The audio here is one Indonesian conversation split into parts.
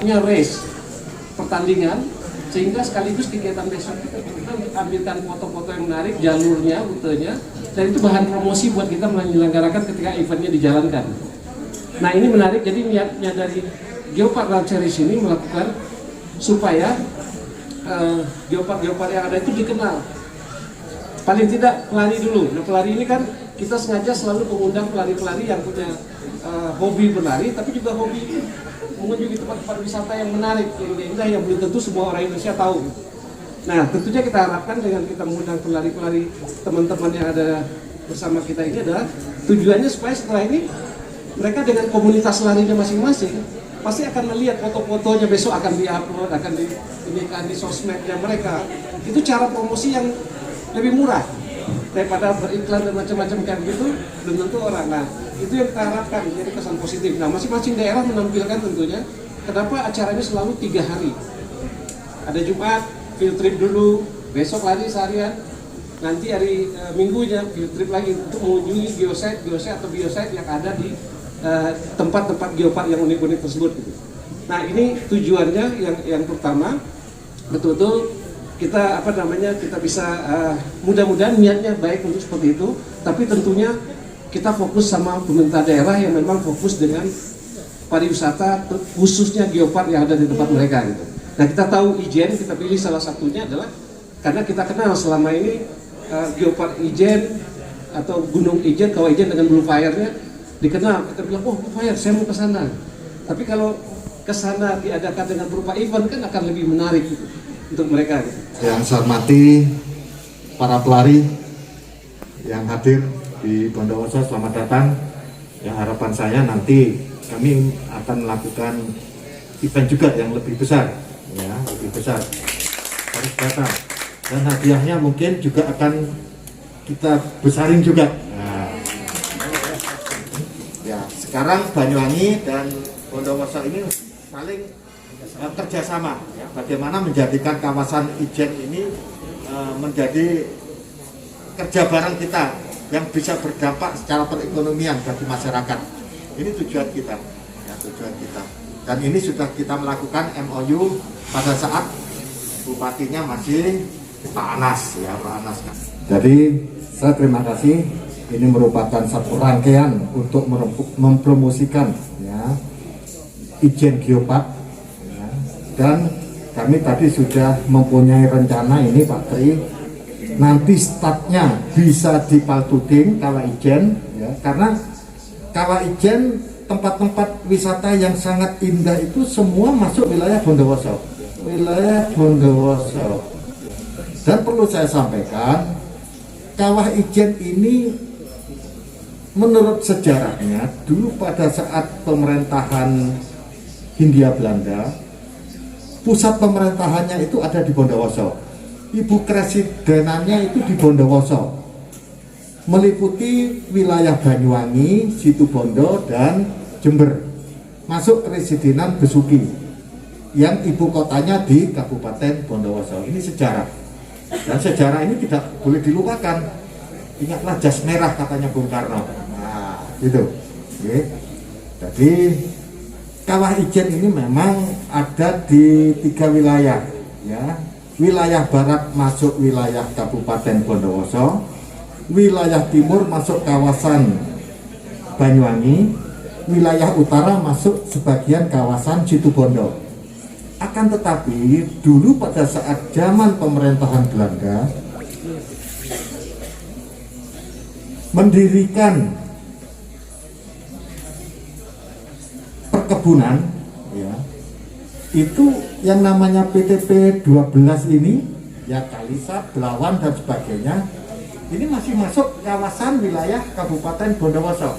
sifatnya race, pertandingan, sehingga sekaligus kegiatan besok kita ambilkan foto-foto yang menarik, jalurnya, rutenya, dan itu bahan promosi buat kita menyelenggarakan ketika eventnya dijalankan. Nah ini menarik, jadi niatnya dari Geopark Run Series ini melakukan supaya geopark yang ada itu dikenal. Paling tidak pelari dulu. Nah pelari ini kan kita sengaja selalu mengundang pelari-pelari yang punya hobi berlari, tapi juga hobi mengunjungi tempat-tempat wisata yang menarik, yang indah, yang belum tentu semua orang Indonesia tahu. Nah tentunya kita harapkan dengan kita mengundang pelari-pelari teman-teman yang ada bersama kita ini adalah tujuannya supaya setelah ini mereka dengan komunitas larinya masing-masing pasti akan melihat foto-fotonya besok akan diupload, akan di sosmednya mereka. Itu cara promosi yang lebih murah daripada beriklan dan macam-macam kayak gitu, belum tentu orang. Nah itu yang kita harapkan jadi kesan positif. Nah masing-masing daerah menampilkan tentunya. Kenapa acaranya selalu 3 hari? Ada Jumat field trip dulu, besok lari seharian, nanti hari Minggunya field trip lagi untuk mengunjungi geosite atau biosite yang ada di tempat-tempat geopark yang unik-unik tersebut. Nah ini tujuannya yang pertama, betul-betul kita kita bisa mudah-mudahan niatnya baik untuk seperti itu, tapi tentunya kita fokus sama pemerintah daerah yang memang fokus dengan pariwisata khususnya geopark yang ada di tempat mereka gitu. Nah kita tahu Ijen, kita pilih salah satunya adalah karena kita kenal selama ini geopark Ijen atau Gunung Ijen, Kawah Ijen dengan Blue Fire-nya dikenal. Kita bilang, oh Blue Fire, saya mau ke sana. Tapi kalau ke sana diadakan dengan berupa event kan akan lebih menarik gitu, untuk mereka gitu. Yang saya hormati para pelari yang hadir di Bondowoso, selamat datang. Ya harapan saya nanti kami akan melakukan event juga yang lebih besar, ya lebih besar. Harus datang. Dan hadiahnya mungkin juga akan kita besarin juga. Nah, ya sekarang Banyuwangi dan Bondowoso ini saling kerjasama, ya, bagaimana menjadikan kawasan Ijen ini menjadi kerja bareng kita yang bisa berdampak secara perekonomian bagi masyarakat. Ini tujuan kita, ya, tujuan kita. Dan ini sudah kita melakukan MOU pada saat bupatinya masih Pak Anas, ya Pak Anas. Jadi saya terima kasih. Ini merupakan satu rangkaian untuk mempromosikan, ya, Ijen Geopark, ya. Dan kami tadi sudah mempunyai rencana ini Pak Tri, nanti startnya bisa di Paltuding, Kawah Ijen, ya, karena Kawah Ijen tempat-tempat wisata yang sangat indah itu semua masuk wilayah Bondowoso, wilayah Bondowoso. Dan perlu saya sampaikan, Kawah Ijen ini menurut sejarahnya dulu pada saat pemerintahan Hindia Belanda, pusat pemerintahannya itu ada di Bondowoso. Ibu presidenannya itu di Bondowoso, meliputi wilayah Banyuwangi, Situbondo, dan Jember. Masuk Presidenan Besuki yang ibu kotanya di Kabupaten Bondowoso. Ini sejarah, dan sejarah ini tidak boleh dilupakan. Ingatlah jas merah katanya Bung Karno. Nah, gitu. Oke. Jadi Kawah Ijen ini memang ada di 3 wilayah, ya. Wilayah barat masuk wilayah Kabupaten Bondowoso, wilayah timur masuk kawasan Banyuwangi, wilayah utara masuk sebagian kawasan Situbondo. Akan tetapi dulu pada saat zaman pemerintahan Belanda mendirikan perkebunan, ya, itu yang namanya PTP 12 ini, ya Kalisa, Belawan dan sebagainya, ini masih masuk kawasan wilayah Kabupaten Bondowoso.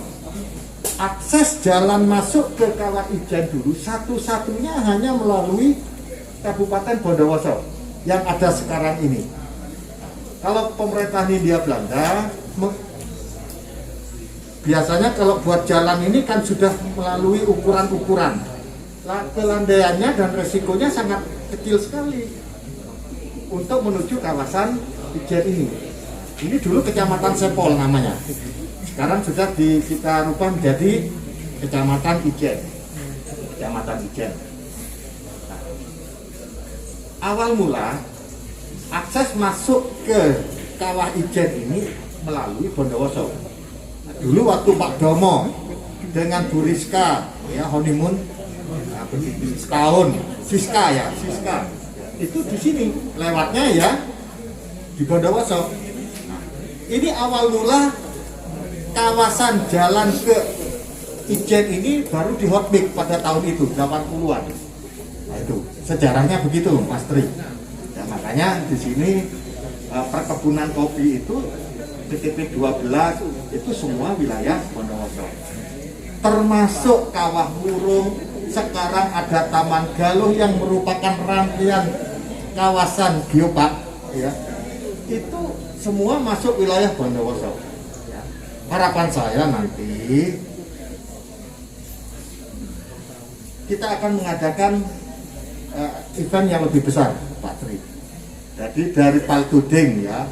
Akses jalan masuk ke Kawah Ijen dulu satu-satunya hanya melalui Kabupaten Bondowoso yang ada sekarang ini. Kalau pemerintahan Hindia Belanda biasanya kalau buat jalan ini kan sudah melalui ukuran-ukuran. Kelandaiannya dan resikonya sangat kecil sekali untuk menuju kawasan Ijen ini. Ini dulu Kecamatan Sepol namanya. Sekarang sudah kita rubah menjadi Kecamatan Ijen. Kecamatan Ijen. awal mula akses masuk ke Kawah Ijen ini melalui Bondowoso. Dulu waktu Pak Domo dengan Bu Rizka ya honeymoon setahun, Siska, itu di sini lewatnya ya di Bondowoso. Nah, ini awal mula kawasan jalan ke Ijen ini baru di hotmix pada tahun itu 80-an. Nah, itu sejarahnya begitu Mas Tri. Ya, makanya di sini perkebunan kopi itu PTP 12 itu semua wilayah Bondowoso. Termasuk Kawah Murung, sekarang ada Taman Galuh yang merupakan rangkaian kawasan geopark ya. Itu semua masuk wilayah Bondowoso. Ya. Harapan saya nanti kita akan mengadakan event yang lebih besar, Pak Tri. Jadi dari Paltuding ya,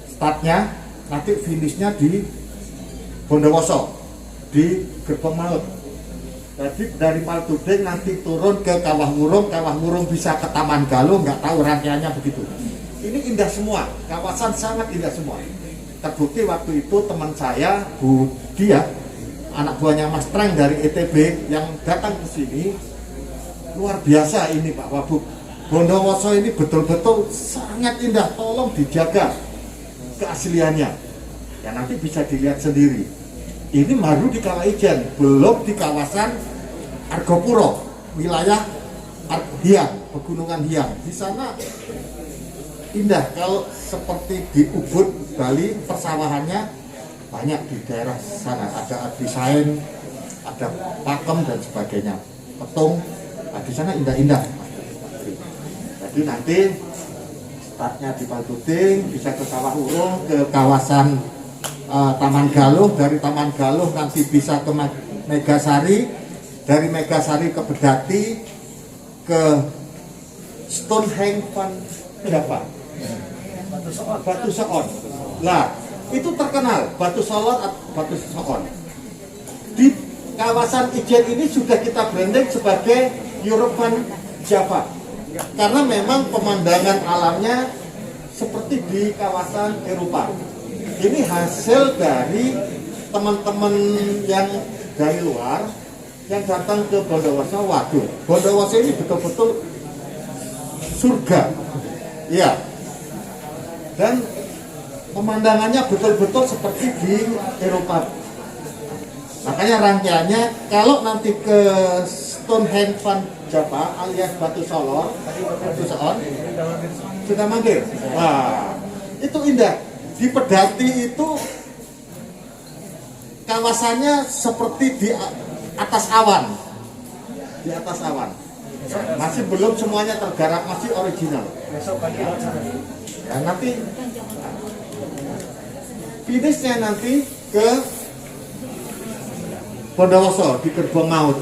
startnya nanti finishnya di Bondowoso di Gerbang Maut. Jadi dari Paltuding nanti turun ke Kawah Murung bisa ke Taman Galuh, nggak tahu rangkaiannya begitu. Ini indah semua, kawasan sangat indah semua. Terbukti waktu itu teman saya Budi ya, anak buahnya Mas Treng dari ETB yang datang ke sini, luar biasa ini Pak Wabub. Bondowoso ini betul-betul sangat indah, tolong dijaga keasliannya. Ya nanti bisa dilihat sendiri. Ini baru di Kawah Ijen, belum di kawasan Argopuro, wilayah Hyang, Pegunungan Hyang. Di sana indah, kalau seperti di Ubud, Bali, persawahannya banyak di daerah sana. Ada desain, ada pakem dan sebagainya, petung. Nah, di sana indah-indah. Jadi nanti startnya di Paltuding, bisa ke Kawah Urung, ke kawasan Taman Galuh, dari Taman Galuh nanti bisa ke Megasari, dari Megasari ke Bedati, ke Stonehenge Van Java, Batu Soon. Nah, itu terkenal Batu Soon. Di kawasan Ijen ini sudah kita branding sebagai European Java, karena memang pemandangan alamnya seperti di kawasan Eropa. Ini hasil dari teman-teman yang dari luar yang datang ke Bondowoso. Waduh, Bondowoso ini betul-betul surga, ya. Dan pemandangannya betul-betul seperti di Eropa. Makanya rangkaiannya kalau nanti ke Stonehenge Van Java alias Batu Soon, sudah manggil. Wah, itu indah. Di Pedati itu kawasannya seperti di atas awan. Di atas awan. Masih belum semuanya tergarap, masih original. Ya, nanti finishnya nanti ke Bondowoso di Gerbang Maut.